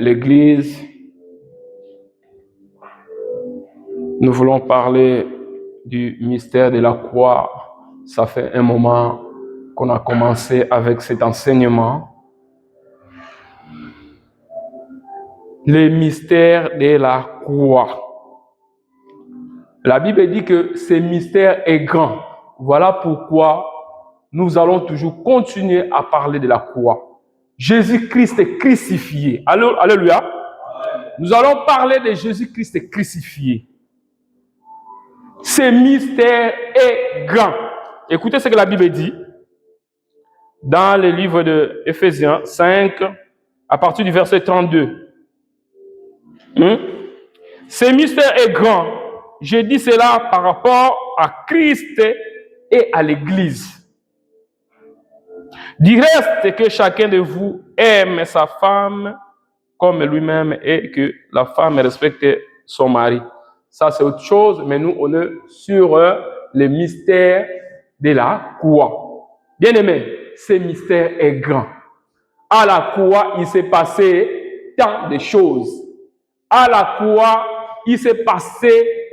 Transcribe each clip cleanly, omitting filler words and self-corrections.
L'Église, nous voulons parler du mystère de la croix. Ça fait un moment qu'on a commencé avec cet enseignement. Le mystère de la croix. La Bible dit que ce mystère est grand. Voilà pourquoi nous allons toujours continuer à parler de la croix. Jésus-Christ est crucifié. Alléluia. Nous allons parler de Jésus-Christ crucifié. Ce mystère est grand. Écoutez ce que la Bible dit dans le livre de Éphésiens 5, à partir du verset 32. Ce mystère est grand. Je dis cela par rapport à Christ et à l'Église. Du reste, que chacun de vous aime sa femme comme lui-même et que la femme respecte son mari. Ça, c'est autre chose, mais nous, on est sur le mystère de la croix. Bien-aimés, ce mystère est grand. À la croix, il s'est passé tant de choses. À la croix, il s'est passé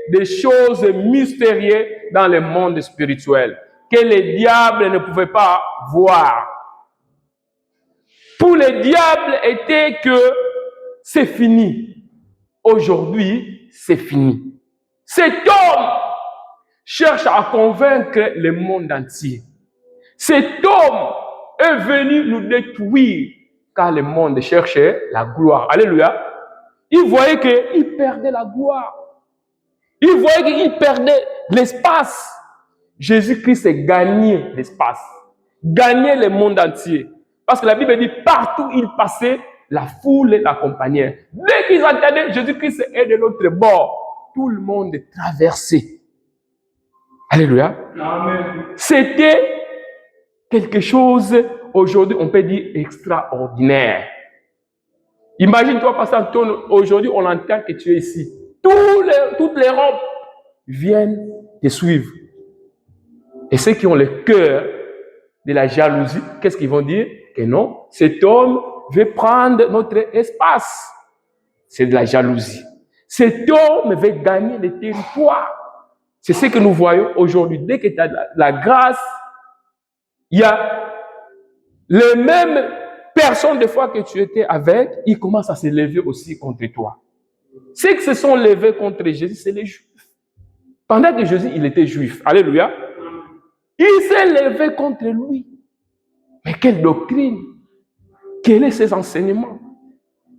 des choses mystérieuses dans le monde spirituel que le diable ne pouvait pas voir. Pour le diable, était que c'est fini. Aujourd'hui, c'est fini. Cet homme cherche à convaincre le monde entier. Cet homme est venu nous détruire car le monde cherchait la gloire. Alléluia. Il voyait qu'il perdait la gloire. Il voyait qu'il perdait l'espace. Jésus-Christ a gagné l'espace, gagné le monde entier. Parce que la Bible dit, partout où il passait, la foule l'accompagnait. Dès qu'ils entendaient Jésus-Christ est de l'autre bord, tout le monde traversait. Alléluia. Amen. C'était quelque chose, aujourd'hui, on peut dire extraordinaire. Imagine-toi, pasteur Antoine, aujourd'hui, on entend que tu es ici. Toute l'Europe viennent te suivre. Et ceux qui ont le cœur de la jalousie, qu'est-ce qu'ils vont dire? Que non, cet homme veut prendre notre espace. C'est de la jalousie. Cet homme veut gagner le territoire. C'est ce que nous voyons aujourd'hui. Dès que tu as la grâce, il y a les mêmes personnes des fois que tu étais avec, ils commencent à se lever aussi contre toi. Ceux qui se sont levés contre Jésus, c'est les Juifs. Pendant que Jésus, il était juif. Alléluia. Il s'est levé contre lui. Mais quelle doctrine! Quels sont ses enseignements?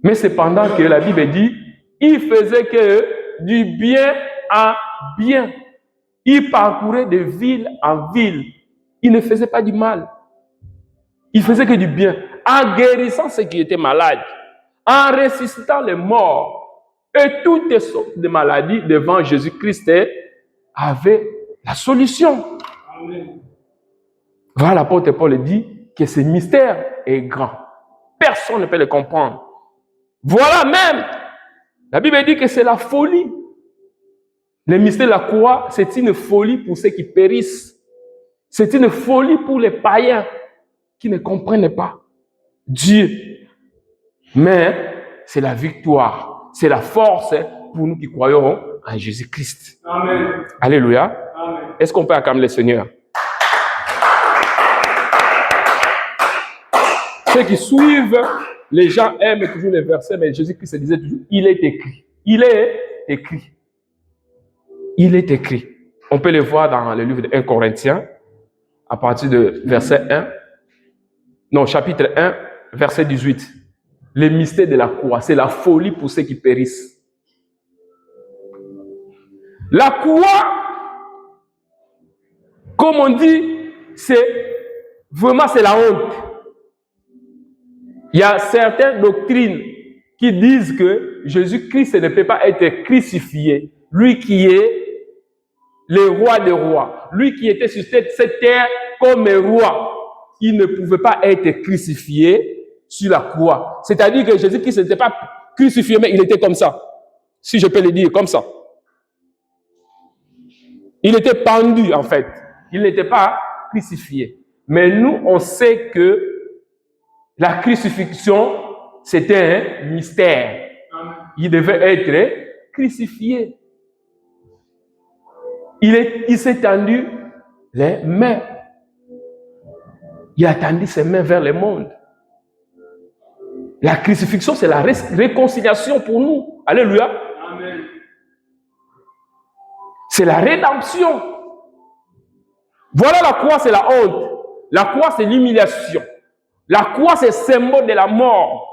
Mais cependant que la Bible dit, il faisait que du bien en bien. Il parcourait de ville en ville. Il ne faisait pas du mal. Il faisait que du bien. En guérissant ceux qui étaient malades. En ressuscitant les morts. Et toutes les sortes de maladies devant Jésus-Christ avaient la solution. Amen. Voilà, l'apôtre Paul dit que ce mystère est grand. Personne ne peut le comprendre. Voilà même, la Bible dit que c'est la folie. Le mystère de la croix, c'est une folie pour ceux qui périssent. C'est une folie pour les païens qui ne comprennent pas Dieu. Mais c'est la victoire, c'est la force pour nous qui croyons en Jésus-Christ. Amen. Alléluia. Amen. Est-ce qu'on peut acclamer le Seigneur? Ceux qui suivent, les gens aiment toujours les versets, mais Jésus-Christ disait toujours, il est écrit. Il est écrit. Il est écrit. On peut le voir dans le livre de 1 Corinthiens, à partir de verset 1. Non, chapitre 1, verset 18. Le mystère de la croix, c'est la folie pour ceux qui périssent. La croix, comme on dit, c'est la honte. Il y a certaines doctrines qui disent que Jésus-Christ ne peut pas être crucifié. Lui qui est le roi des rois, lui qui était sur cette terre comme roi, il ne pouvait pas être crucifié sur la croix. C'est-à-dire que Jésus-Christ n'était pas crucifié, mais il était comme ça. Si je peux le dire, comme ça. Il était pendu, en fait. Il n'était pas crucifié. Mais nous, on sait que la crucifixion, c'était un mystère. Il devait être crucifié. Il s'est tendu les mains. Il a tendu ses mains vers le monde. La crucifixion, c'est la réconciliation pour nous. Alléluia. Amen. C'est la rédemption. Voilà, la croix, c'est la honte. La croix, c'est l'humiliation. La croix, c'est le symbole de la mort.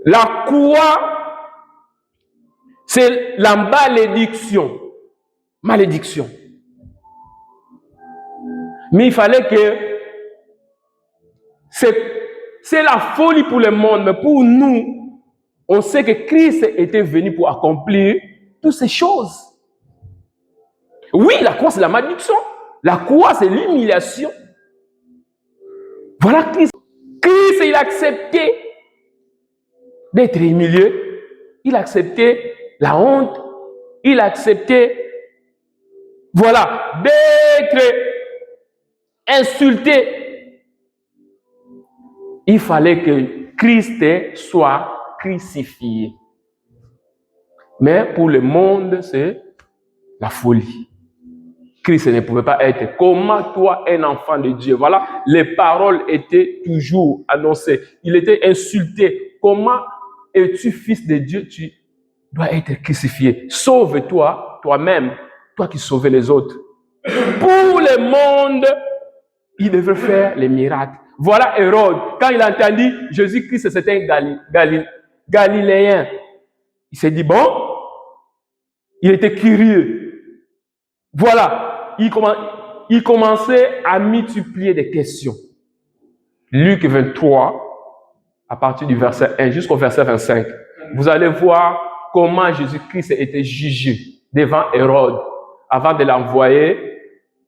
La croix, c'est la malédiction. Malédiction. Mais il fallait que c'est la folie pour le monde, mais pour nous, on sait que Christ était venu pour accomplir toutes ces choses. Oui, la croix, c'est la malédiction. La croix, c'est l'humiliation. Voilà Christ. Christ, il a accepté d'être humilié. Il a accepté la honte. Il a accepté, voilà, d'être insulté. Il fallait que Christ soit crucifié. Mais pour le monde, c'est la folie. Christ ne pouvait pas être. Comment toi, un enfant de Dieu? Voilà, les paroles étaient toujours annoncées. Il était insulté. Comment es-tu fils de Dieu? Tu dois être crucifié. Sauve-toi, toi-même, toi qui sauvais les autres. Pour le monde, il devait faire les miracles. Voilà Hérode. Quand il a entendu Jésus-Christ, c'était un Galiléen. Il s'est dit, bon, il était curieux. Voilà, il commençait à multiplier des questions. Luc 23, à partir du verset 1 jusqu'au verset 25, vous allez voir comment Jésus-Christ a été jugé devant Hérode avant de l'envoyer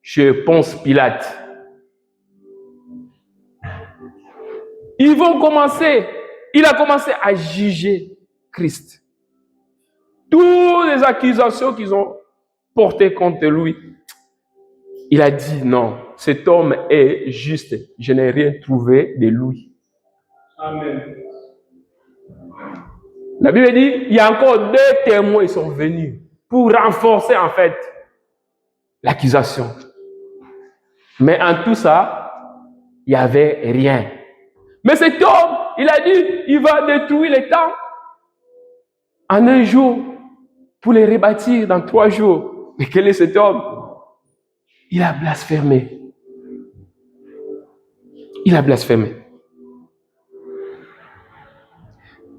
chez Ponce Pilate. Il a commencé à juger Christ. Toutes les accusations qu'ils ont portées contre lui, il a dit non, cet homme est juste, je n'ai rien trouvé de lui. Amen. La Bible dit, il y a encore 2 témoins qui sont venus pour renforcer en fait l'accusation. Mais en tout ça, il n'y avait rien. Mais cet homme, il a dit, il va détruire les temples en 1 jour pour les rebâtir dans 3 jours. Mais quel est cet homme? Il a blasphémé. Il a blasphémé.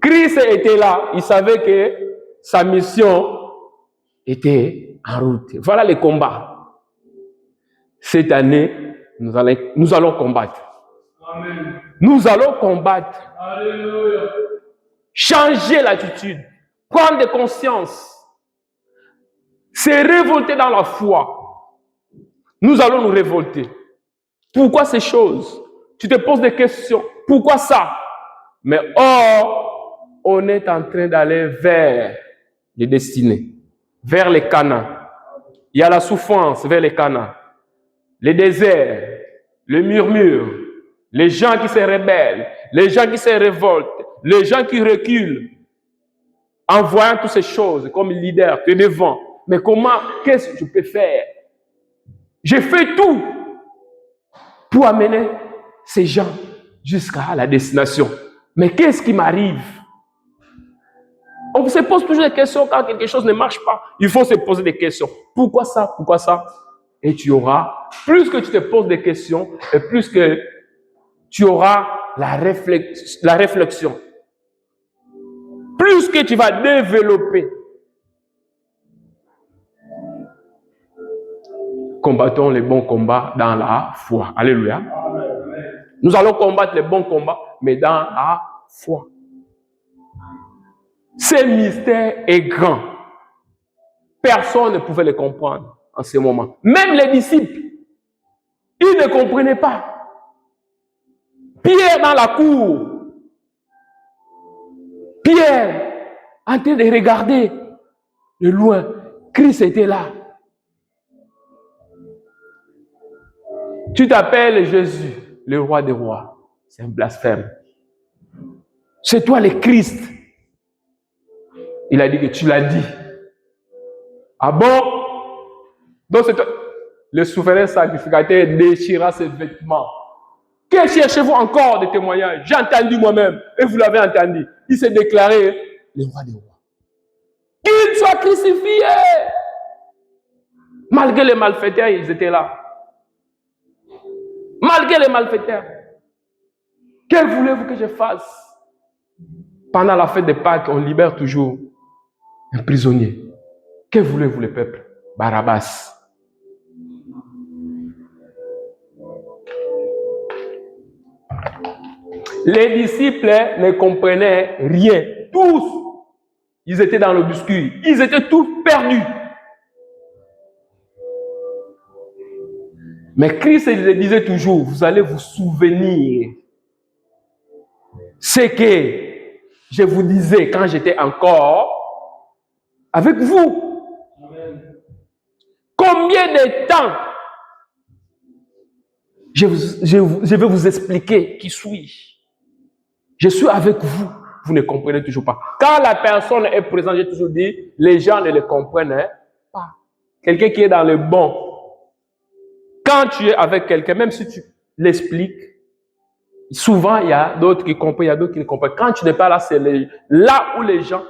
Christ était là. Il savait que sa mission était en route. Voilà les combats. Cette année, nous allons combattre. Amen. Nous allons combattre. Alléluia. Changer l'attitude. Prendre de conscience. Se révolter dans la foi. Nous allons nous révolter. Pourquoi ces choses? Tu te poses des questions. Pourquoi ça? Mais on est en train d'aller vers les destinées, vers les Canaan. Il y a la souffrance vers les Canaan, les déserts, le murmure, les gens qui se rebellent, les gens qui se révoltent, les gens qui reculent, en voyant toutes ces choses comme leader, tu es devant. Mais qu'est-ce que je peux faire? J'ai fait tout pour amener ces gens jusqu'à la destination. Mais qu'est-ce qui m'arrive? On se pose toujours des questions quand quelque chose ne marche pas. Il faut se poser des questions. Pourquoi ça? Pourquoi ça? Et tu auras, plus que tu te poses des questions, et plus que tu auras la réflexion. Plus que tu vas développer. Combattons les bons combats dans la foi. Alléluia. Nous allons combattre les bons combats, mais dans la foi. Ce mystère est grand. Personne ne pouvait le comprendre en ce moment. Même les disciples, ils ne comprenaient pas. Pierre dans la cour. Pierre en train de regarder de loin. Christ était là. Tu t'appelles Jésus, le roi des rois. c'est un blasphème. C'est toi le Christ. Il a dit que tu l'as dit. Ah bon? Donc c'est toi. Le souverain sacrificateur déchira ses vêtements. Que cherchez-vous encore de témoignages? J'ai entendu moi-même, et vous l'avez entendu. Il s'est déclaré le roi des rois. Qu'il soit crucifié! Malgré les malfaiteurs, ils étaient là. Malgré les malfaiteurs. Que voulez-vous que je fasse? Pendant la fête de Pâques, on libère toujours un prisonnier. Que voulez-vous le peuple? Barabbas. Les disciples ne comprenaient rien. Tous, ils étaient dans l'obscur. Ils étaient tous perdus. Mais Christ il disait toujours, vous allez vous souvenir ce que je vous disais quand j'étais encore avec vous. Amen. Combien de temps je vais vous expliquer qui suis-je. Je suis avec vous. Vous ne comprenez toujours pas. Quand la personne est présente, j'ai toujours dit, les gens ne le comprennent pas. Quelqu'un qui est dans le bon. Quand tu es avec quelqu'un, même si tu l'expliques, souvent il y a d'autres qui comprennent, il y a d'autres qui ne comprennent. Quand tu n'es pas là, c'est là où les gens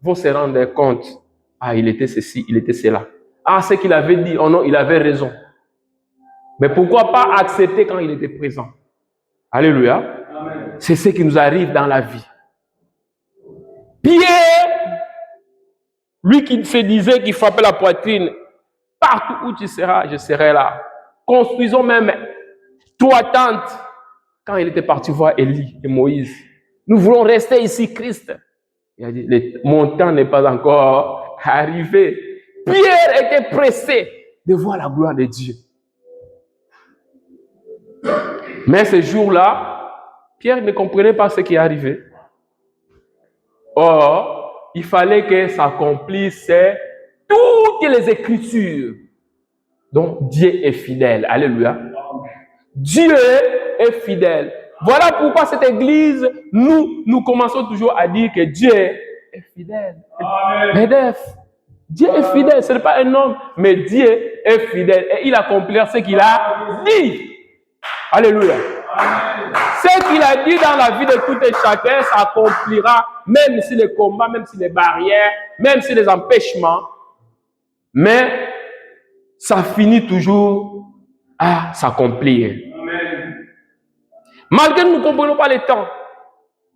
vont se rendre compte. Ah, il était ceci, il était cela. Ah, ce qu'il avait dit, oh non, il avait raison. Mais pourquoi pas accepter quand il était présent? Alléluia. Amen. C'est ce qui nous arrive dans la vie. Pierre, lui qui se disait qu'il frappait la poitrine, partout où tu seras, je serai là. Construisons même 3 tentes quand il était parti voir Élie et Moïse. Nous voulons rester ici, Christ. Il a dit, mon temps n'est pas encore arrivé. Pierre était pressé de voir la gloire de Dieu. Mais ce jour-là, Pierre ne comprenait pas ce qui est arrivé. Or, il fallait que s'accomplisse toutes les Écritures. Donc, Dieu est fidèle. Alléluia. Dieu est fidèle. Voilà pourquoi cette église, nous commençons toujours à dire que Dieu est fidèle. Amen. Dieu est fidèle. Ce n'est pas un homme, mais Dieu est fidèle. Et il accomplira ce qu'il a dit. Alléluia. Amen. Ce qu'il a dit dans la vie de tout et chacun s'accomplira, même si les combats, même si les barrières, même si les empêchements. Mais ça finit toujours à s'accomplir. Amen. Malgré que nous ne comprenons pas les temps.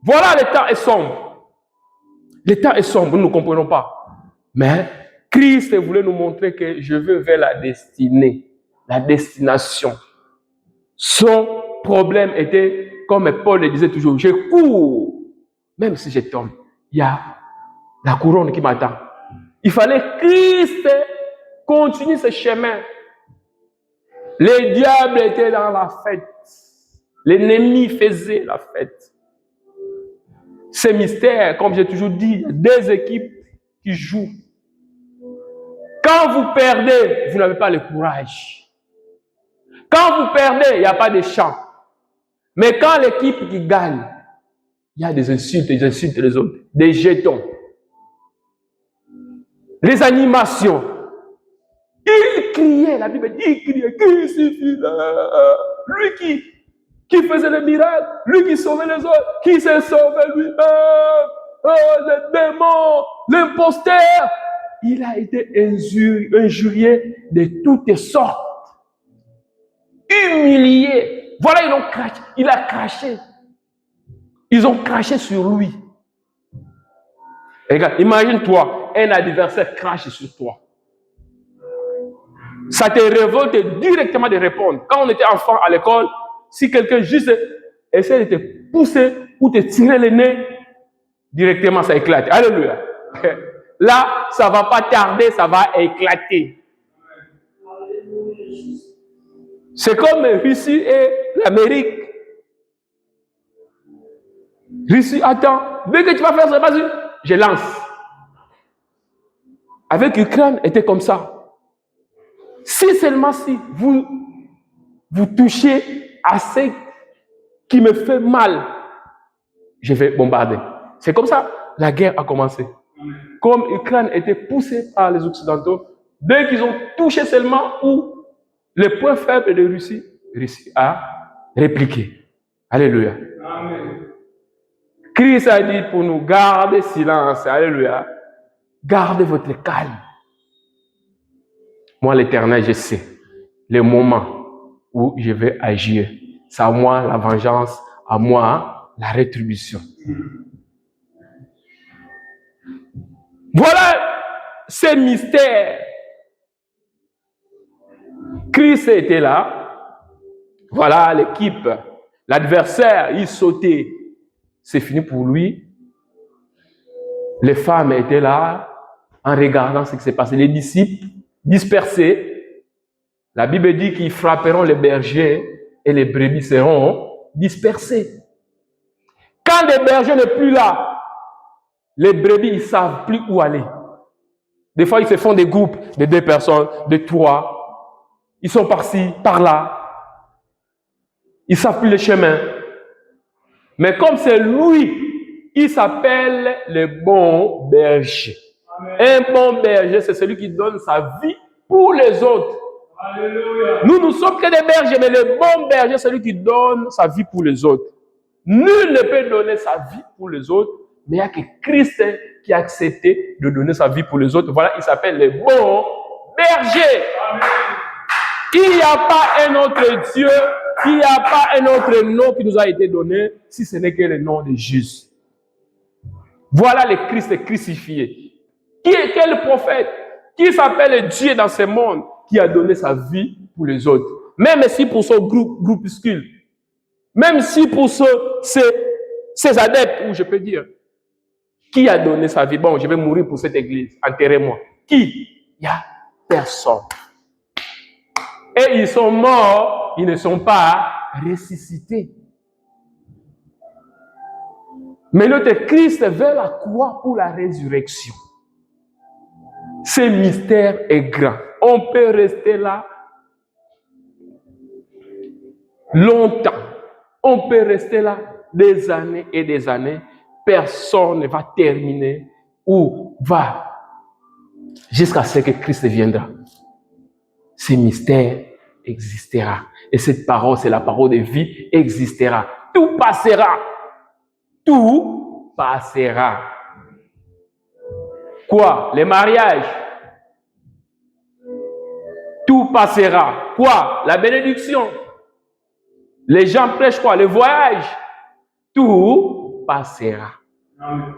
Voilà, le temps est sombre. Le temps est sombre, nous ne comprenons pas. Mais Christ voulait nous montrer que je veux vers la destinée, la destination. Son problème était, comme Paul le disait toujours, je cours, même si je tombe, il y a la couronne qui m'attend. Il fallait que Christ continue ce chemin. Les diables étaient dans la fête. L'ennemi faisait la fête. Ces mystères, comme j'ai toujours dit, des équipes qui jouent. Quand vous perdez, vous n'avez pas le courage. Quand vous perdez, il n'y a pas de chant. Mais quand l'équipe qui gagne, il y a des insultes, ils insultent les autres, des jetons, les animations. Il criait, la Bible dit, il criait, crucifie, lui qui faisait les miracles, lui qui sauvait les autres, qui s'est sauvé lui-même, le démon, l'imposteur. Il a été injurié de toutes sortes. Humilié. Voilà, il a craché. Ils ont craché sur lui. Et regarde, imagine-toi, un adversaire crache sur toi. Ça te révolte directement de répondre. Quand on était enfant à l'école, si quelqu'un juste essaie de te pousser ou te tirer le nez, directement ça éclate. Alléluia. Là, ça ne va pas tarder, ça va éclater. C'est comme Russie et l'Amérique. Russie, attends, dès que tu vas faire ça, vas-y, je lance. Avec l'Ukraine, était comme ça. Si seulement si vous touchez assez qui me fait mal, je vais bombarder. C'est comme ça la guerre a commencé. Comme l'Ukraine était poussée par les Occidentaux, dès qu'ils ont touché seulement où le point faible de Russie a répliqué. Alléluia. Amen. Christ a dit pour nous, gardez silence. Alléluia. Gardez votre calme. Moi, l'Éternel, je sais le moment où je vais agir. C'est à moi la vengeance, à moi la rétribution. Voilà ces mystères. Christ était là. Voilà l'équipe. L'adversaire, il sautait. C'est fini pour lui. Les femmes étaient là en regardant ce qui s'est passé. Les disciples dispersés. La Bible dit qu'ils frapperont les bergers et les brebis seront dispersées. Quand les bergers ne sont plus là, les brebis, ils ne savent plus où aller. Des fois, ils se font des groupes de 2 personnes, de 3. Ils sont par-ci, par-là. Ils ne savent plus le chemin. Mais comme c'est lui, il s'appelle le bon berger. Amen. Un bon berger, c'est celui qui donne sa vie pour les autres. Alléluia. Nous sommes que des bergers, mais le bon berger, c'est celui qui donne sa vie pour les autres. Nul ne peut donner sa vie pour les autres, mais il n'y a que Christ qui a accepté de donner sa vie pour les autres. Voilà, il s'appelle le bon berger. Amen. Il n'y a pas un autre Dieu, il n'y a pas un autre nom qui nous a été donné, si ce n'est que le nom de Jésus. Voilà le Christ crucifié. Qui est quel prophète? Qui s'appelle Dieu dans ce monde, qui a donné sa vie pour les autres. Même si pour son groupuscule, même si pour ces adeptes, où je peux dire, qui a donné sa vie? Bon, je vais mourir pour cette église, enterrez-moi. Qui? Il n'y a personne. Et ils sont morts, ils ne sont pas ressuscités. Mais notre Christ vers la croix pour la résurrection. Ce mystère est grand. On peut rester là longtemps. On peut rester là des années et des années. Personne ne va terminer ou va jusqu'à ce que Christ viendra. Ce mystère existera. Et cette parole, c'est la parole de vie, existera. Tout passera. Tout passera. Quoi? Les mariages. Tout passera. Quoi? La bénédiction. Les gens prêchent quoi? Le voyage. Tout passera. Amen.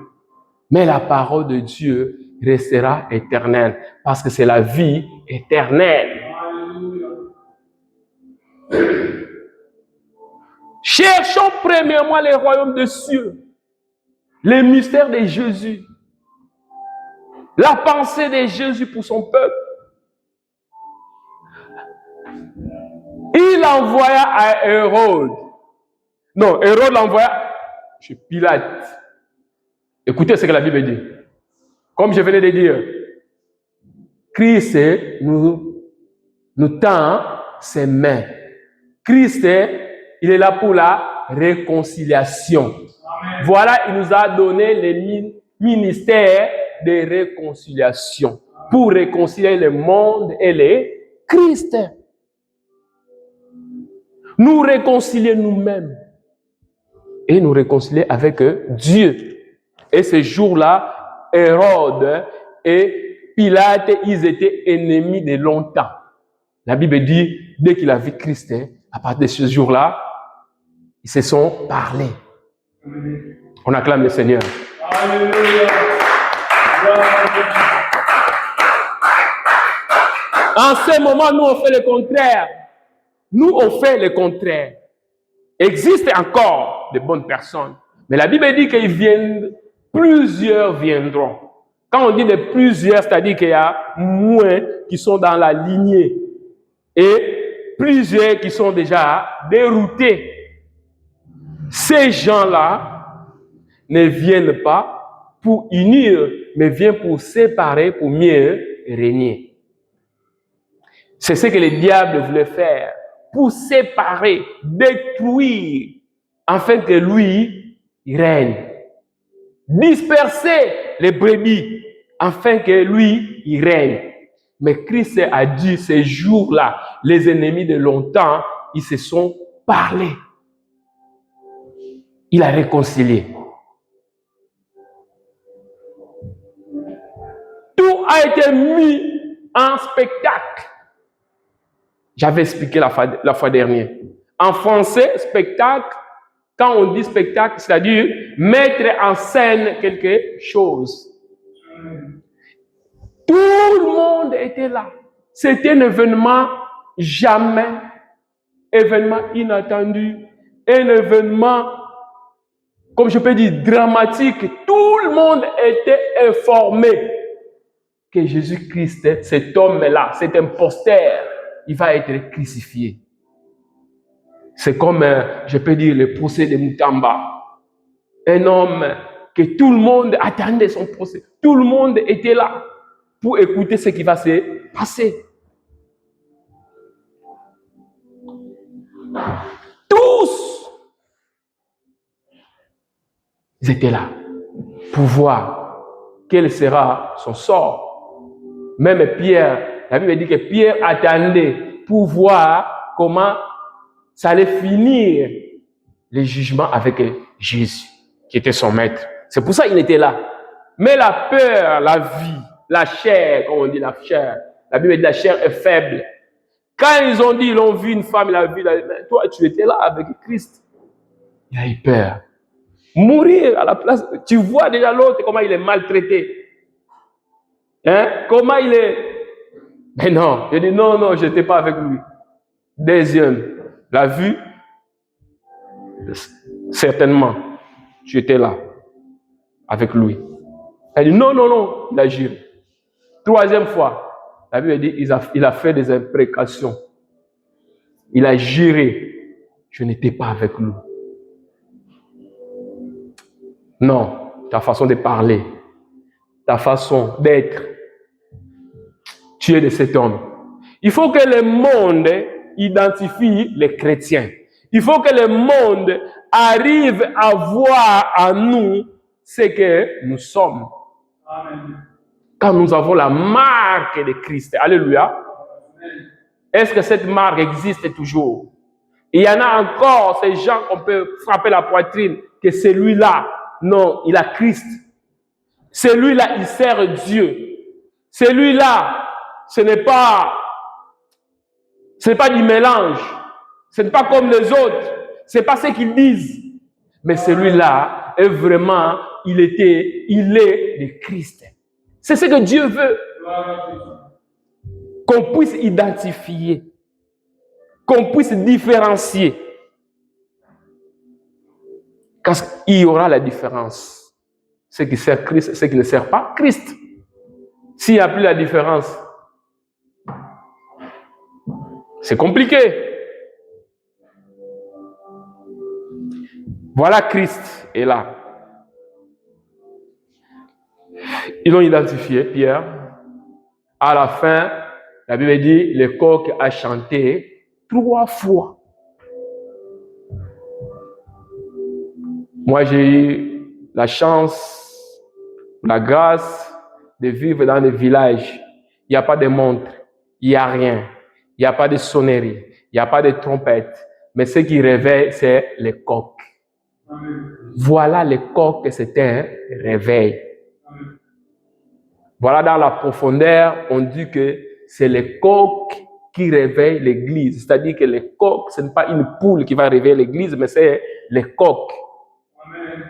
Mais la parole de Dieu restera éternelle parce que c'est la vie éternelle. Cherchons premièrement les royaumes des cieux, les mystères de Jésus, la pensée de Jésus pour son peuple. Il envoya à Hérode. Non, Hérode l'envoya chez Pilate. Écoutez ce que la Bible dit. Comme je venais de dire, Christ nous tend ses mains. Christ, il est là pour la réconciliation. Amen. Voilà, il nous a donné le ministère de réconciliation pour réconcilier le monde et les Christ. Nous réconcilier nous-mêmes et nous réconcilier avec Dieu. Et ce jour-là, Hérode et Pilate, ils étaient ennemis de longtemps. La Bible dit, dès qu'il a vu Christ, à partir de ce jour-là, ils se sont parlé. On acclame le Seigneur. Alléluia. En ce moment, nous, on fait le contraire. Nous, on fait le contraire. Existe encore de bonnes personnes. Mais la Bible dit qu'ils viennent, plusieurs viendront. Quand on dit de plusieurs, c'est-à-dire qu'il y a moins qui sont dans la lignée. Et plusieurs qui sont déjà déroutés. Ces gens-là ne viennent pas pour unir, mais viennent pour séparer, pour mieux régner. C'est ce que le diable voulait faire, pour séparer, détruire, afin que lui, il règne. Disperser les brebis, afin que lui, il règne. Mais Christ a dit, ces jours-là, les ennemis de longtemps, ils se sont parlé. Il a réconcilié. Tout a été mis en spectacle. J'avais expliqué la fois dernière. En français, spectacle, quand on dit spectacle, c'est-à-dire mettre en scène quelque chose. Tout le monde était là. C'était un événement événement inattendu, un événement, comme je peux dire, dramatique. Tout le monde était informé que Jésus-Christ, cet homme-là, cet imposteur, il va être crucifié. C'est comme, je peux dire, le procès de Moutamba. Un homme que tout le monde attendait son procès. Tout le monde était là pour écouter ce qui va se passer. Tous, ils étaient là pour voir quel sera son sort. Même Pierre, la Bible dit que Pierre attendait pour voir comment ça allait finir le jugement avec Jésus, qui était son maître. C'est pour ça qu'il était là. Mais la peur, la vie, la chair, comme on dit la chair, la Bible dit la chair est faible. Quand ils ont dit, ils ont vu une femme, il a vu, toi tu étais là avec Christ. Il a eu peur. Mourir à la place, tu vois déjà l'autre, comment il est maltraité. Hein? Comment il est... Mais non, il dit non, je n'étais pas avec lui. Deuxième, la vue, certainement, tu étais là, avec lui. Elle dit non, il a juré. Troisième fois, la Bible dit, il a fait des imprécations. Il a juré, je n'étais pas avec lui. Non, ta façon de parler, ta façon d'être, tu es de cet homme. Il faut que le monde identifie les chrétiens. Il faut que le monde arrive à voir en nous ce que nous sommes. Amen. Quand nous avons la marque de Christ. Alléluia. Est-ce que cette marque existe toujours? Il y en a encore ces gens qu'on peut frapper la poitrine, que celui-là, non, il a Christ. Celui-là, il sert Dieu. Celui-là, ce n'est pas du mélange. Ce n'est pas comme les autres. Ce n'est pas ce qu'ils disent. Mais celui-là est vraiment, il est de Christ. C'est ce que Dieu veut. Qu'on puisse identifier. Qu'on puisse différencier. Quand il y aura la différence. Ce qui sert Christ, ce qui ne sert pas Christ. S'il n'y a plus la différence, c'est compliqué. Voilà, Christ est là. Ils l'ont identifié, Pierre. À la fin, la Bible dit, le coq a chanté 3 fois. Moi, j'ai eu la chance, la grâce de vivre dans des villages. Il n'y a pas de montre, il n'y a rien. Il n'y a pas de sonnerie, il n'y a pas de trompette. Mais ce qui réveille, c'est le coq. Amen. Voilà le coq, c'est un réveil. Amen. Voilà, dans la profondeur, on dit que c'est le coq qui réveille l'église. C'est-à-dire que le coq, ce n'est pas une poule qui va réveiller l'église, mais c'est le coq. Amen.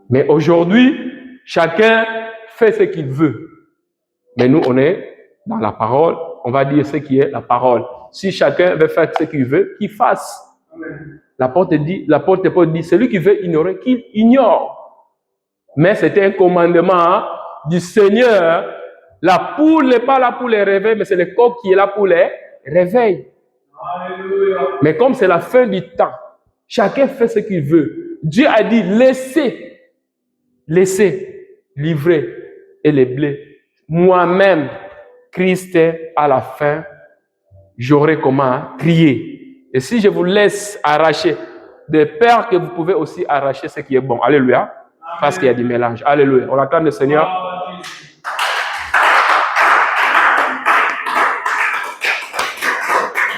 Mais aujourd'hui, chacun fait ce qu'il veut. Mais nous, on est dans la parole, on va dire ce qui est la parole. Si chacun veut faire ce qu'il veut, qu'il fasse. Amen. L'apôtre Paul dit, celui qui veut ignorer, qu'il ignore. Mais c'était un commandement du Seigneur. La poule n'est pas là pour les réveiller, mais c'est le coq qui est là pour les réveiller. Alléluia. Mais comme c'est la fin du temps, chacun fait ce qu'il veut. Dieu a dit, laissez livrer et les blés. Moi-même, Christ, à la fin, j'aurai comment crier. Et si je vous laisse arracher des peurs, que vous pouvez aussi arracher ce qui est bon. Alléluia. Parce qu'il y a du mélange. Alléluia. On acclame le Seigneur.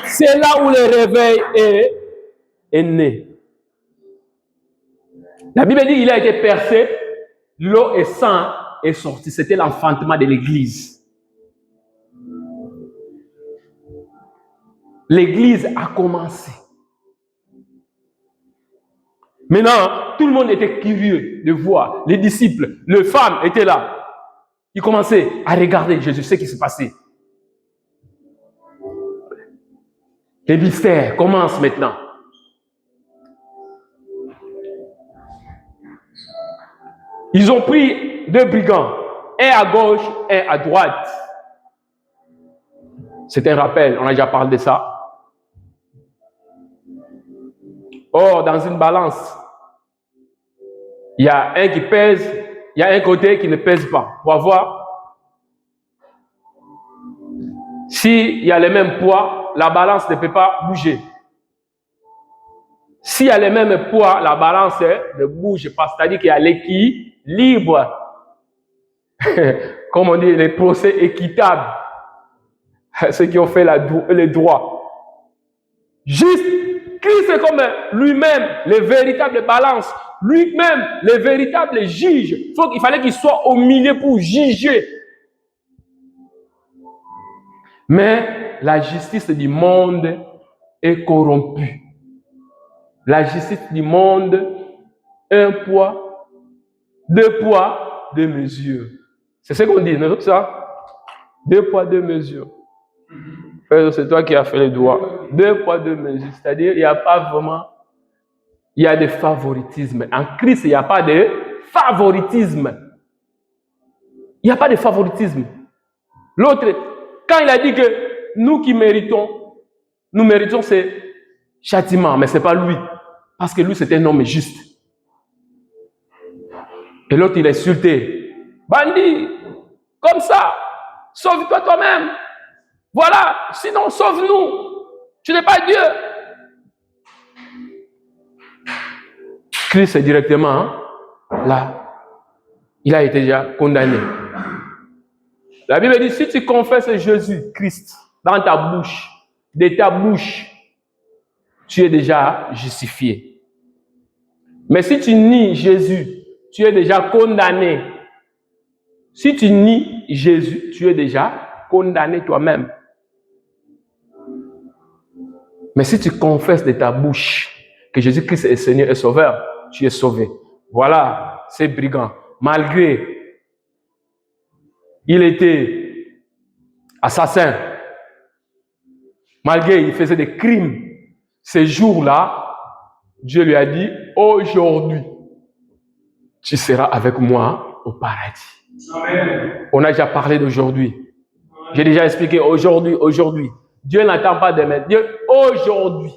C'est là où le réveil est né. La Bible dit qu'il a été percé, l'eau et sang est sorti. C'était l'enfantement de l'Église. L'Église a commencé. Maintenant, tout le monde était curieux de voir. Les disciples, les femmes étaient là. Ils commençaient à regarder Jésus, ce qui se passait. Les mystères commencent maintenant. Ils ont pris 2 brigands, un à gauche, un à droite. C'est un rappel, on a déjà parlé de ça. Or, dans une balance, il y a un qui pèse, il y a un côté qui ne pèse pas. On va voir. S'il y a le même poids, la balance ne peut pas bouger. S'il y a le même poids, la balance ne bouge pas. C'est-à-dire qu'il y a l'équilibre. Comme on dit, les procès équitables. Ceux qui ont fait les droits. Juste, Christ est comme lui-même, les véritables balances. Lui-même, les véritables juges. Il fallait qu'il soit au milieu pour juger. Mais la justice du monde est corrompue. La justice du monde, un poids, 2 mesures. C'est ce qu'on dit, non? Ça? 2 poids, 2 mesures. C'est toi qui as fait les doigts. 2 poids, 2 mesures. C'est-à-dire, il n'y a pas vraiment... Il y a des favoritismes. En Christ, il n'y a pas de favoritisme. Il n'y a pas de favoritisme. L'autre, quand il a dit que nous qui méritons, nous méritons ce châtiment, mais ce n'est pas lui. Parce que lui, c'est un homme juste. Et l'autre, il est insulté. Bandit, comme ça, sauve-toi toi-même. Voilà, sinon sauve-nous. Tu n'es pas Dieu. Christ est directement là. Il a été déjà condamné. La Bible dit, si tu confesses Jésus-Christ dans ta bouche, de ta bouche, tu es déjà justifié. Mais si tu nies Jésus, tu es déjà condamné. Si tu nies Jésus, tu es déjà condamné toi-même. Mais si tu confesses de ta bouche que Jésus-Christ est Seigneur et Sauveur, tu es sauvé. Voilà, ces brigands, malgré il était assassin, malgré il faisait des crimes, ces jours-là, Dieu lui a dit, aujourd'hui, tu seras avec moi au paradis. Amen. On a déjà parlé d'aujourd'hui. J'ai déjà expliqué aujourd'hui. Dieu n'attend pas demain. Dieu, aujourd'hui.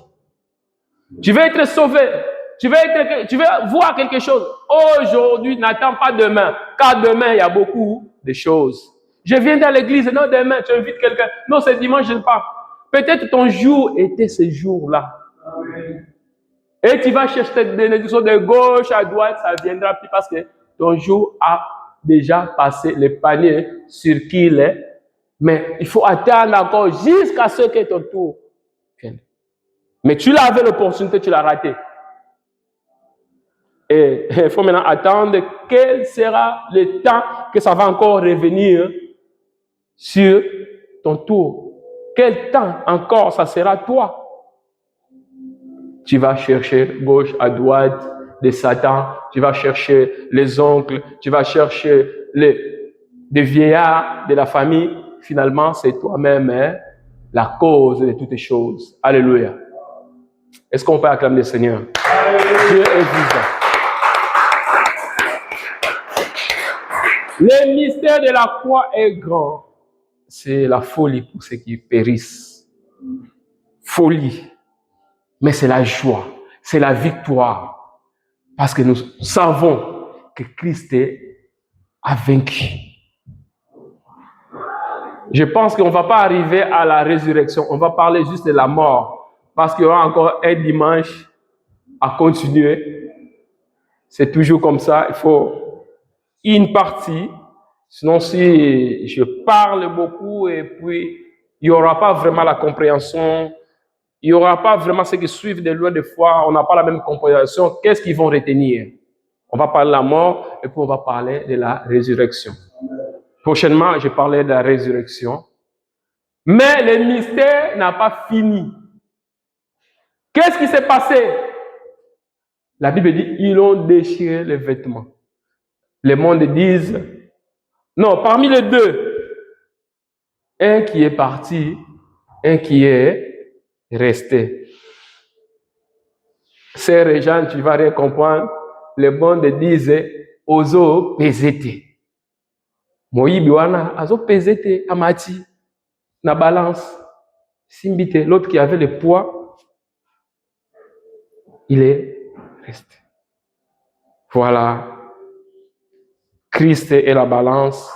Tu veux être sauvé. Tu veux voir quelque chose. Aujourd'hui, n'attends pas demain. Car demain, il y a beaucoup de choses. Je viens dans l'église. Non, demain, tu invites quelqu'un. Non, c'est dimanche, je ne pars. Peut-être ton jour était ce jour-là. Amen. Et tu vas chercher tes bénédictions de gauche à droite, ça ne viendra plus parce que ton jour a déjà passé le panier sur qui il est. Mais il faut attendre encore jusqu'à ce que ton tour vienne. Mais tu l'avais l'opportunité, tu l'as raté. Et il faut maintenant attendre quel sera le temps que ça va encore revenir sur ton tour. Quel temps encore ça sera toi? Tu vas chercher gauche à droite de Satan, tu vas chercher les oncles, tu vas chercher des vieillards de la famille. Finalement, c'est toi-même la cause de toutes les choses. Alléluia. Est-ce qu'on peut acclamer le Seigneur? Dieu est vivant. Le mystère de la croix est grand. C'est la folie pour ceux qui périssent. Folie. Mais c'est la joie, c'est la victoire. Parce que nous savons que Christ a vaincu. Je pense qu'on ne va pas arriver à la résurrection. On va parler juste de la mort. parce qu'il y aura encore un dimanche à continuer. C'est toujours comme ça, il faut une partie. Sinon, si je parle beaucoup et puis il n'y aura pas vraiment la compréhension, il n'y aura pas vraiment ceux qui suivent de loin des fois, on n'a pas la même compréhension, qu'est-ce qu'ils vont retenir? On va parler de la mort et puis on va parler de la résurrection. Prochainement, je parlais de la résurrection. Mais le mystère n'a pas fini. Qu'est-ce qui s'est passé? La Bible dit, ils ont déchiré les vêtements. Les mondes disent, non, parmi les deux, un qui est parti, un qui est resté. Sœur et Jean, tu vas rien comprendre. Les mondes disent, ozo pesete. Moïbi wana, azo pesete, amati, na balance, simbite. L'autre qui avait le poids, il est resté. Voilà. Christ est la balance.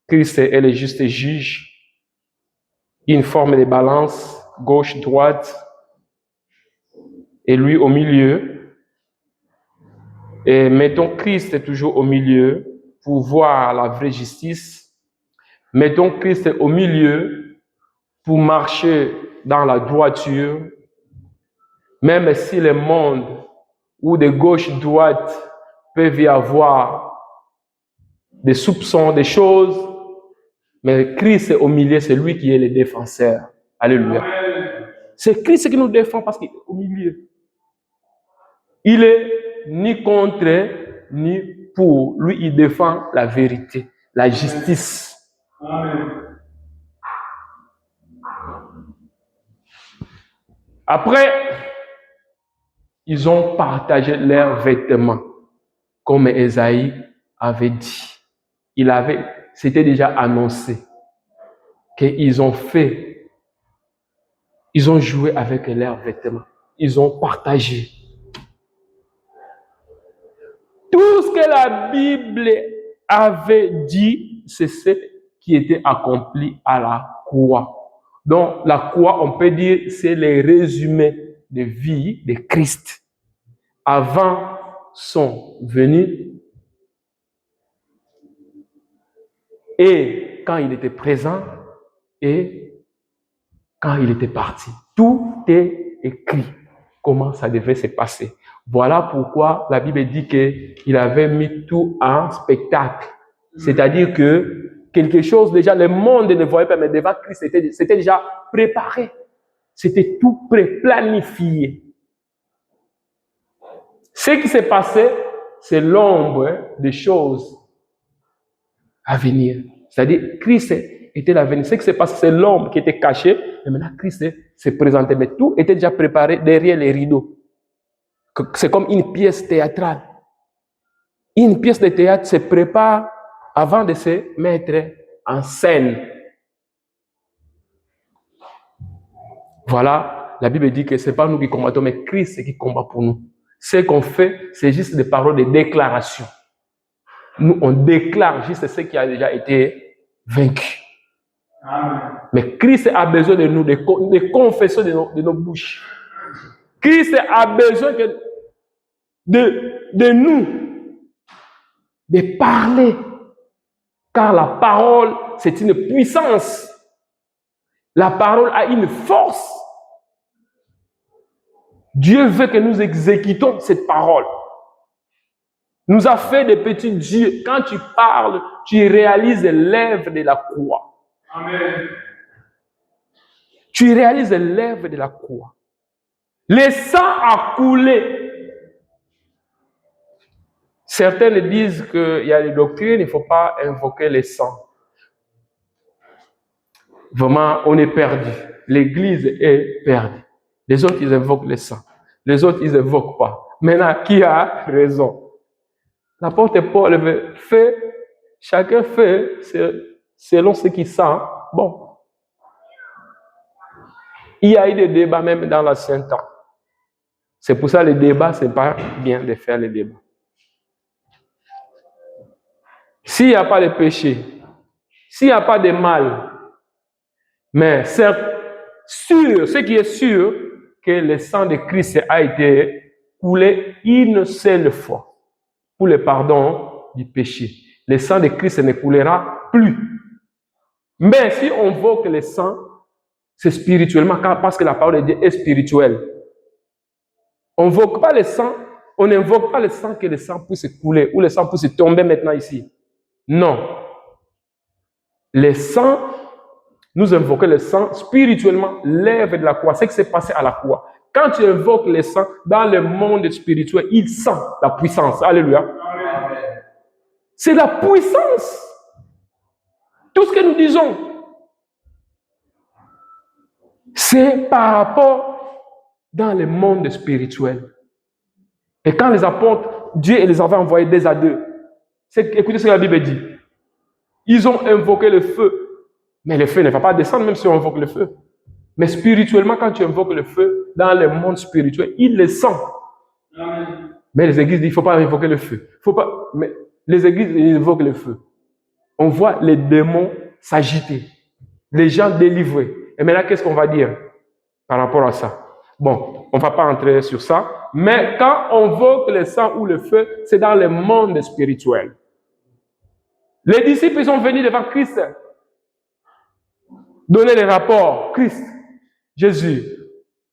Christ est le juste juge. Une forme de balance, gauche, droite. Et lui au milieu. Et mettons Christ toujours au milieu pour voir la vraie justice. Mettons Christ au milieu pour marcher dans la droiture. Même si le monde ou de gauche-droite peuvent y avoir des soupçons, des choses, mais Christ est au milieu, c'est lui qui est le défenseur. Alléluia. C'est Christ qui nous défend parce qu'il est au milieu. Il est ni contre, ni pour. Lui, il défend la vérité, la justice. Amen. Après, ils ont partagé leurs vêtements, comme Ésaïe avait dit. C'était déjà annoncé qu'ils ont fait, ils ont joué avec leurs vêtements, ils ont partagé. Tout ce que la Bible avait dit, c'est ce qui était accompli à la croix. Donc, la croix, on peut dire, c'est le résumé de vie de Christ. Avant son venue et quand il était présent et quand il était parti. Tout est écrit, comment ça devait se passer. Voilà pourquoi la Bible dit qu'il avait mis tout en spectacle. C'est-à-dire que quelque chose, déjà, le monde ne voyait pas, mais devant Christ, c'était déjà préparé. C'était tout planifié. Ce qui s'est passé, c'est l'ombre des choses à venir. C'est-à-dire, Christ était l'avenir. Ce qui s'est passé, c'est l'ombre qui était cachée, et maintenant Christ s'est présenté. Mais tout était déjà préparé derrière les rideaux. C'est comme une pièce théâtrale. Une pièce de théâtre se prépare avant de se mettre en scène. Voilà, la Bible dit que ce n'est pas nous qui combattons, mais Christ qui combat pour nous. Ce qu'on fait, c'est juste des paroles de déclaration. Nous, on déclare juste ce qui a déjà été vaincu. Amen. Mais Christ a besoin de nous, de confession de nos bouches. Christ a besoin de nous, de parler. Car la parole, c'est une puissance. La parole a une force. Dieu veut que nous exécutons cette parole. Nous a fait des petits dieux. Quand tu parles, tu réalises l'œuvre de la croix. Amen. Tu réalises l'œuvre de la croix. Le sang a coulé. Certains disent qu'il y a des doctrines, il ne faut pas invoquer le sang. Vraiment, on est perdu. L'Église est perdue. Les autres, ils invoquent le sang. Les autres, ils n'invoquent pas. Maintenant, qui a raison? L'apôtre Paul fait, chacun fait selon ce qu'il sent. Bon. Il y a eu des débats même dans l'ancien temps. C'est pour ça que les débats, ce n'est pas bien de faire les débats. S'il n'y a pas de péché, s'il n'y a pas de mal, mais c'est sûr, ce qui est sûr, que le sang de Christ a été coulé une seule fois pour le pardon du péché. Le sang de Christ ne coulera plus. Mais si on invoque le sang, c'est spirituellement, parce que la parole de Dieu est spirituelle. On n'invoque pas le sang, on n'invoque pas le sang que le sang puisse couler ou le sang puisse tomber maintenant ici. Non. Le sang, nous invoquons le sang spirituellement, l'œuvre de la croix, ce qui s'est passé à la croix. Quand tu invoques le sang dans le monde spirituel, il sent la puissance. Alléluia. Amen. C'est la puissance. Tout ce que nous disons, c'est par rapport dans le monde spirituel. Et quand les apôtres, Dieu les avait envoyés deux à deux. Écoutez ce que la Bible dit. Ils ont invoqué le feu. Mais le feu ne va pas descendre même si on invoque le feu. Mais spirituellement, quand tu invoques le feu, dans le monde spirituel, il le sent. Amen. Mais les églises disent, il ne faut pas invoquer le feu. Faut pas, mais les églises ils invoquent le feu. On voit les démons s'agiter. Les gens délivrés. Et maintenant, qu'est-ce qu'on va dire par rapport à ça? Bon, on ne va pas entrer sur ça. Mais quand on invoque le sang ou le feu, c'est dans le monde spirituel. Les disciples sont venus devant Christ. Donner les rapports. Christ, Jésus,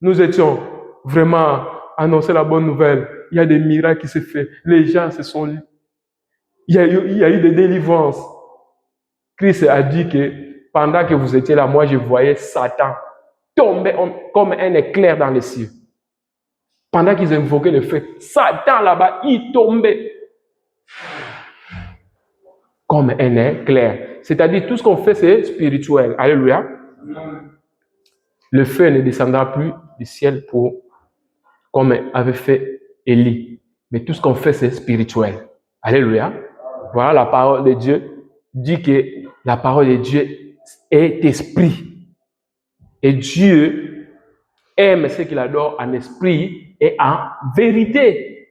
nous étions vraiment annoncé la bonne nouvelle. Il y a des miracles qui se font. Les gens se sont lus. Il y a eu des délivrances. Christ a dit que pendant que vous étiez là, moi je voyais Satan tomber comme un éclair dans les cieux. Pendant qu'ils invoquaient le feu, Satan là-bas, il tombait comme un éclair. C'est-à-dire tout ce qu'on fait, c'est spirituel. Alléluia. Le feu ne descendra plus du ciel comme avait fait Élie. Mais tout ce qu'on fait, c'est spirituel. Alléluia. Voilà la parole de Dieu dit que la parole de Dieu est esprit. Et Dieu aime ce qu'il adore en esprit et en vérité.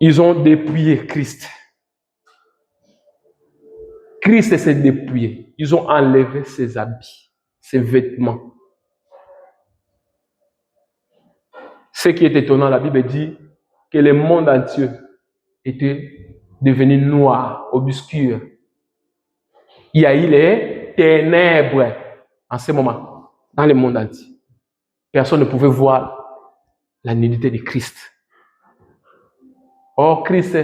Ils ont dépouillé Christ. Christ s'est dépouillé. Ils ont enlevé ses habits, ses vêtements. Ce qui est étonnant, la Bible dit que le monde entier était devenu noir, obscur. Il y a eu les ténèbres en ce moment, dans le monde entier. Personne ne pouvait voir la nudité de Christ. Or, Christ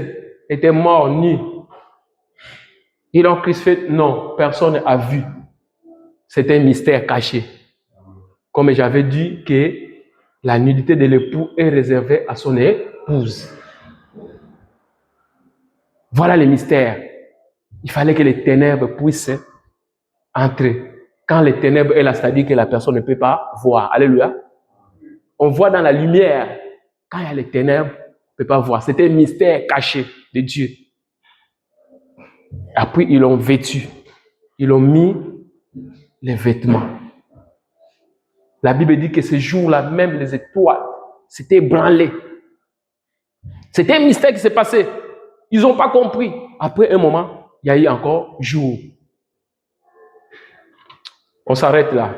était mort nu. Ils ont Christ fait, non, personne n'a vu. C'était un mystère caché. Comme j'avais dit que la nudité de l'époux est réservée à son épouse. Voilà le mystère. Il fallait que les ténèbres puissent entrer. Quand les ténèbres est là, c'est-à-dire que la personne ne peut pas voir. Alléluia. On voit dans la lumière. Quand il y a les ténèbres, on ne peut pas voir. C'était un mystère caché de Dieu. Après, ils l'ont vêtu. Ils ont mis les vêtements. La Bible dit que ce jour-là, même les étoiles s'étaient ébranlées. C'était un mystère qui s'est passé. Ils n'ont pas compris. Après un moment, il y a eu encore jour. On s'arrête là.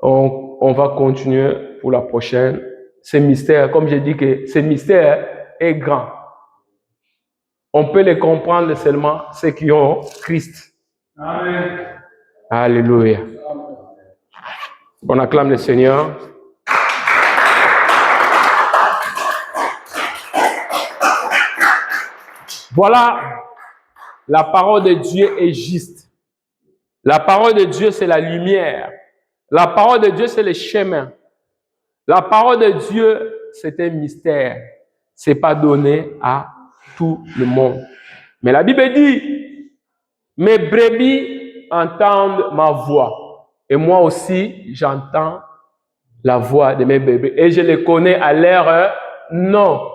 On va continuer pour la prochaine. Ce mystère, comme j'ai dit que ce mystère est grand. On peut les comprendre seulement ceux qui ont Christ. Amen. Alléluia. On acclame le Seigneur. Voilà, la parole de Dieu est juste. La parole de Dieu, c'est la lumière. La parole de Dieu, c'est le chemin. La parole de Dieu, c'est un mystère. Ce n'est pas donné à tout le monde. Mais la Bible dit, mes brebis entendent ma voix. Et moi aussi, j'entends la voix de mes bébés. Et je les connais à leur nom.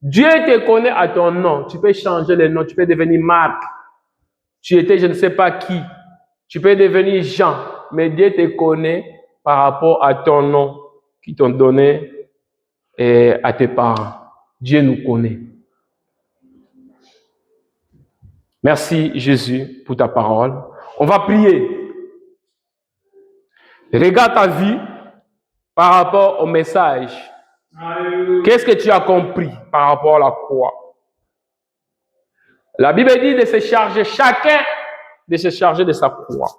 Dieu te connaît à ton nom. Tu peux changer le nom. Tu peux devenir Marc. Tu étais je ne sais pas qui. Tu peux devenir Jean. Mais Dieu te connaît par rapport à ton nom qu'ils t'ont donné à tes parents. Dieu nous connaît. Merci Jésus pour ta parole. On va prier. Regarde ta vie par rapport au message. Qu'est-ce que tu as compris par rapport à la croix? La Bible dit de se charger, chacun de se charger de sa croix.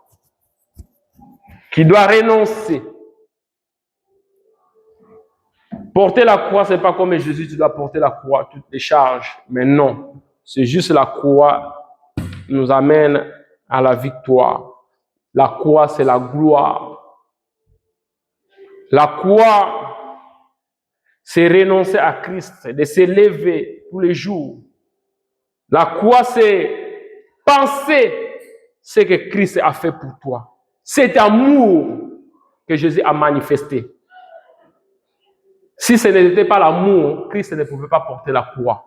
Qui doit renoncer. Porter la croix, ce n'est pas comme Jésus, tu dois porter la croix, toutes les charges. Mais non, c'est juste la croix qui nous amène à la victoire. La croix, c'est la gloire. La croix, c'est renoncer à Christ, de s'élever tous les jours. La croix, c'est penser ce que Christ a fait pour toi. Cet amour que Jésus a manifesté. Si ce n'était pas l'amour, Christ ne pouvait pas porter la croix.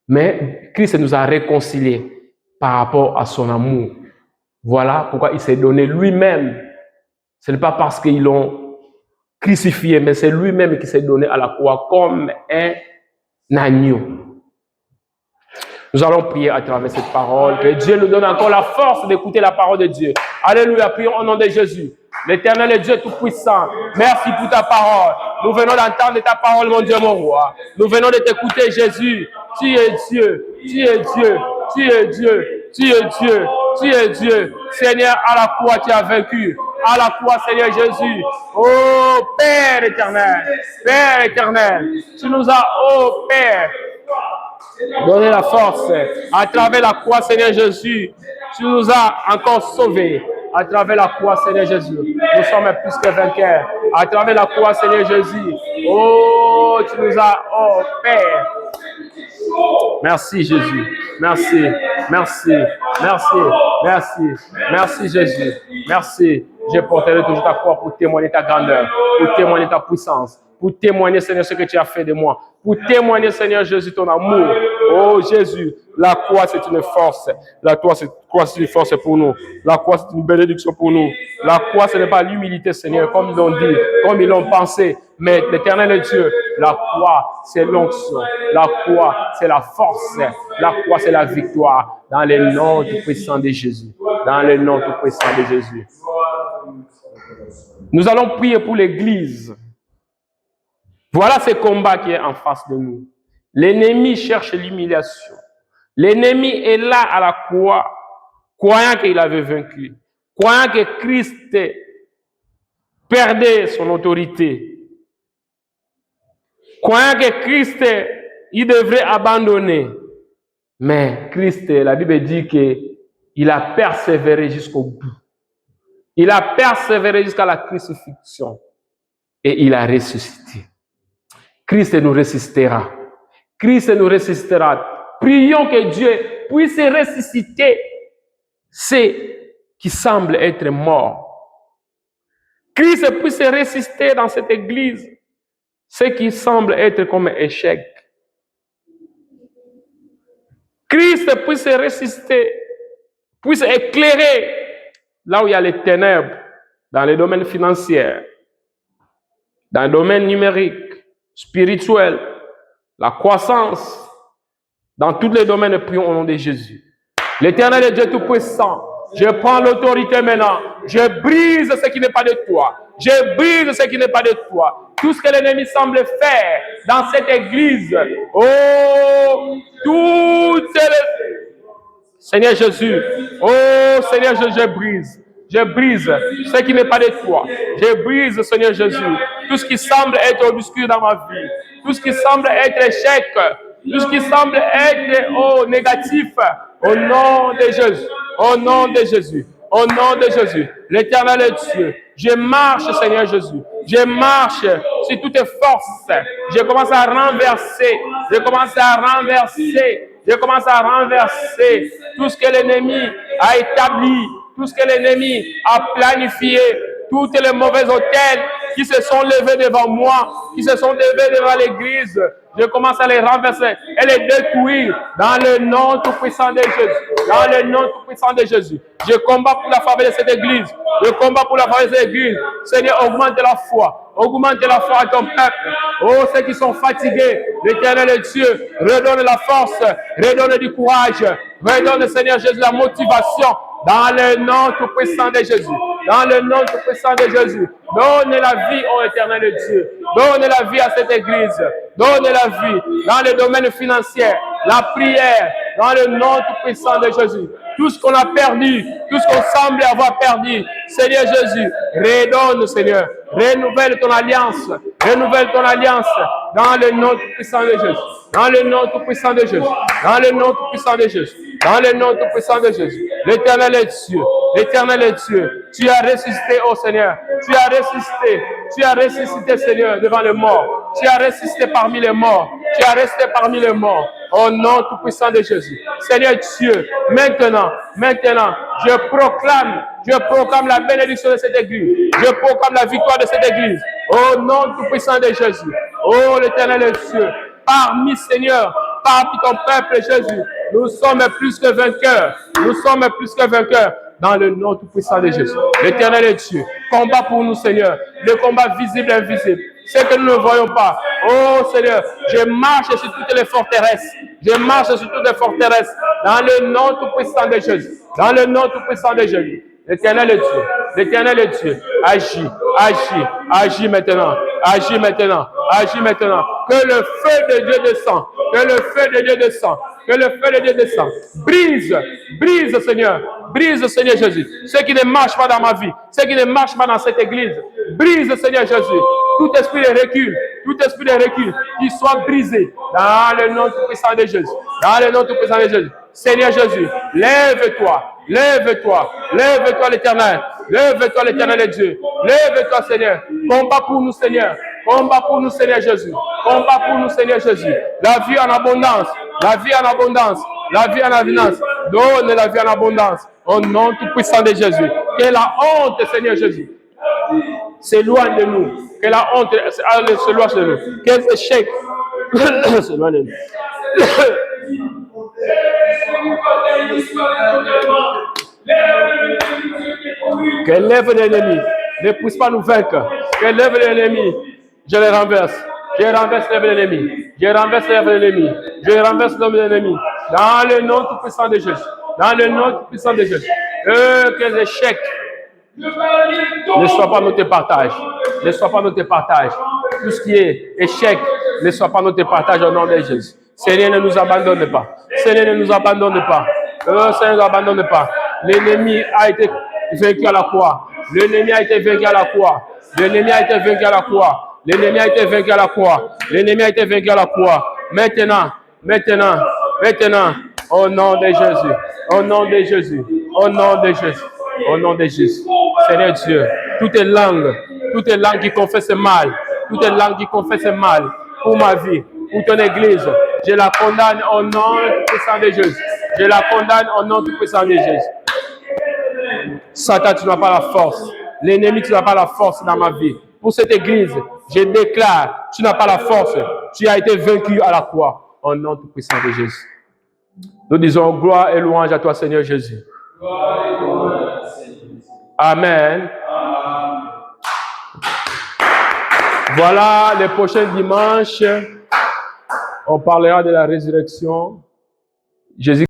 Mais Christ nous a réconciliés par rapport à son amour. Voilà pourquoi il s'est donné lui-même. Ce n'est pas parce qu'ils l'ont crucifié, mais c'est lui-même qui s'est donné à la croix comme un agneau. Nous allons prier à travers cette parole. Que Dieu nous donne encore la force d'écouter la parole de Dieu. Alléluia, prions au nom de Jésus. L'Éternel est Dieu Tout-Puissant. Merci pour ta parole. Nous venons d'entendre ta parole, mon Dieu, mon roi. Nous venons de t'écouter, Jésus. Tu es Dieu. Tu es Dieu. Tu es Dieu. Tu es Dieu. Tu es Dieu. Seigneur, à la croix, tu as vaincu. À la croix, Seigneur Jésus. Oh, Père éternel. Père éternel. Tu nous as, oh, Père, donné la force. À travers la croix, Seigneur Jésus, tu nous as encore sauvés. À travers la croix, Seigneur Jésus, nous sommes plus que vainqueurs. À travers la croix, Seigneur Jésus, oh, tu nous as, oh Père. Merci Jésus. Merci, merci, merci, merci, merci Jésus. Merci. Je porterai toujours ta croix pour témoigner ta grandeur, pour témoigner ta puissance, pour témoigner, Seigneur, ce que tu as fait de moi, pour témoigner, Seigneur Jésus, ton amour. Oh Jésus, la croix, c'est une force. La croix, c'est une force pour nous. La croix, c'est une bénédiction pour nous. La croix, ce n'est pas l'humilité, Seigneur, comme ils l'ont dit, comme ils l'ont pensé. Mais l'Éternel est Dieu. La croix, c'est l'onction. La croix, c'est la force. La croix, c'est la victoire. Dans le nom tout puissant de Jésus. Dans le nom tout puissant de Jésus. Nous allons prier pour l'Église. Voilà ce combat qui est en face de nous. L'ennemi cherche l'humiliation. L'ennemi est là à la croix, croyant qu'il avait vaincu, croyant que Christ perdait son autorité, croyant que Christ, il devrait abandonner. Mais Christ, la Bible dit qu'il a persévéré jusqu'au bout. Il a persévéré jusqu'à la crucifixion et il a ressuscité. Christ nous ressuscitera. Christ nous ressuscitera. Prions que Dieu puisse ressusciter ceux qui semblent être morts. Christ puisse ressusciter dans cette église ceux qui semblent être comme un échec. Christ puisse ressusciter, puisse éclairer là où il y a les ténèbres, dans les domaines financiers, dans le domaine numérique, spirituel, la croissance, dans tous les domaines, prions au nom de Jésus. L'Éternel est Dieu Tout-Puissant. Je prends l'autorité maintenant. Je brise ce qui n'est pas de toi. Je brise ce qui n'est pas de toi. Tout ce que l'ennemi semble faire dans cette église. Oh, toutes les... Seigneur Jésus, oh Seigneur Jésus, je brise. Je brise ce qui n'est pas de toi. Je brise, Seigneur Jésus, tout ce qui semble être obscur dans ma vie. Tout ce qui semble être échec. Tout ce qui semble être négatif. Au nom de Jésus. Au nom de Jésus. Au nom de Jésus. L'Éternel est Dieu. Je marche, Seigneur Jésus. Je marche sur toutes les forces. Je commence à renverser. Je commence à renverser. Je commence à renverser tout ce que l'ennemi a établi, tout ce que l'ennemi a planifié, toutes les mauvais hôtels qui se sont levés devant moi, qui se sont levés devant l'église. Je commence à les renverser et les détruire dans le nom tout-puissant de Jésus. Dans le nom tout-puissant de Jésus. Je combats pour la faveur de cette église. Je combats pour la faveur de cette église. Seigneur, augmente la foi. Augmente la foi à ton peuple. Oh, ceux qui sont fatigués, l'Éternel est Dieu. Redonne la force. Redonne du courage. Redonne, Seigneur Jésus, la motivation. Dans le nom tout-puissant de Jésus. Dans le nom tout puissant de Jésus. Donne la vie, ô éternel Dieu. Donne la vie à cette église. Donne la vie dans le domaine financier, la prière, dans le nom tout puissant de Jésus. Tout ce qu'on a perdu, tout ce qu'on semblait avoir perdu, Seigneur Jésus, redonne, Seigneur. Renouvelle ton alliance. Renouvelle ton alliance dans le nom tout puissant de Jésus. Dans le nom tout puissant de Jésus. Dans le nom tout puissant de Jésus. Dans le nom tout puissant de Jésus. L'Éternel est Dieu. L'Éternel est Dieu. Tu as ressuscité, ô Seigneur. Tu as ressuscité. Tu as ressuscité, Seigneur, devant les morts. Tu as ressuscité parmi les morts. Tu as resté parmi les morts. Au nom tout puissant de Jésus. Seigneur Dieu, maintenant, je proclame la bénédiction de cette église. Je proclame la victoire de cette église. Au nom tout puissant de Jésus. Oh, l'Éternel est Dieu. Parmi, Seigneur, parmi ton peuple Jésus, nous sommes plus que vainqueurs. Nous sommes plus que vainqueurs. Dans le nom tout puissant de Jésus. L'Éternel est Dieu. Combat pour nous, Seigneur. Le combat visible et invisible. Ce que nous ne voyons pas. Oh Seigneur, je marche sur toutes les forteresses. Je marche sur toutes les forteresses. Dans le nom tout puissant de Jésus. Dans le nom tout puissant de Jésus. L'Éternel est Dieu. L'Éternel est Dieu. Agis, agis, agis maintenant. Agis maintenant. Agis maintenant. Que le feu de Dieu descend. Que le feu de Dieu descend. Que le feu de Dieu descend. Brise, brise Seigneur. Brise Seigneur Jésus. Ce qui ne marche pas dans ma vie. Ce qui ne marche pas dans cette église. Brise Seigneur Jésus. Tout esprit de recul. Tout esprit de recul. Qui soit brisé. Dans le nom tout puissant de Jésus. Dans le nom tout puissant de Jésus. Seigneur Jésus. Lève-toi. Lève-toi. Lève-toi l'Éternel. Lève-toi l'Éternel Dieu. Lève-toi Seigneur. Combat pour nous Seigneur. Combat pour nous Seigneur Jésus. Combat pour nous Seigneur Jésus. La vie en abondance. La vie en abondance. La vie en abondance. Donne la vie en abondance. Au nom tout puissant de Jésus. Que la honte Seigneur Jésus s'éloigne de nous. Que la honte s'éloigne de nous. Que l'échec s'éloigne de nous. Que l'œuvre de l'ennemi ne puisse pas nous vaincre. Que l'œuvre de l'ennemi, je le renverse. Je renverse l'œuvre de l'ennemi. Je renverse l'œuvre de l'ennemi. Je renverse l'œuvre de l'ennemi. Dans le nom tout puissant de Jésus. Dans le nom tout puissant de Jésus. Que l'échec ne soit pas notre partage. Ne soit pas notre partage. Tout ce qui est échec ne soit pas notre partage au nom de Jésus. Seigneur, ne nous abandonne pas. Seigneur, ne nous abandonne pas. Seigneur, ne nous abandonne pas. L'ennemi a été vaincu à la croix. L'ennemi a été vaincu à la croix. L'ennemi a été vaincu à la croix. L'ennemi a été vaincu à la croix. L'ennemi a été vaincu à la croix. Maintenant, au nom de Jésus. Au nom de Jésus. Au nom de Jésus. Au nom de Jésus. Seigneur Dieu, toutes les langues qui confessent mal, toutes les langues qui confessent mal pour ma vie, pour ton église, je la condamne au nom tout puissant de Jésus. Je la condamne au nom tout puissant de Jésus. Satan, tu n'as pas la force. L'ennemi, tu n'as pas la force dans ma vie. Pour cette église, je déclare, tu n'as pas la force. Tu as été vaincu à la croix. Au nom tout puissant de Jésus. Nous disons gloire et louange à toi, Seigneur Jésus. Amen. Voilà, le prochain dimanche, on parlera de la résurrection. Jésus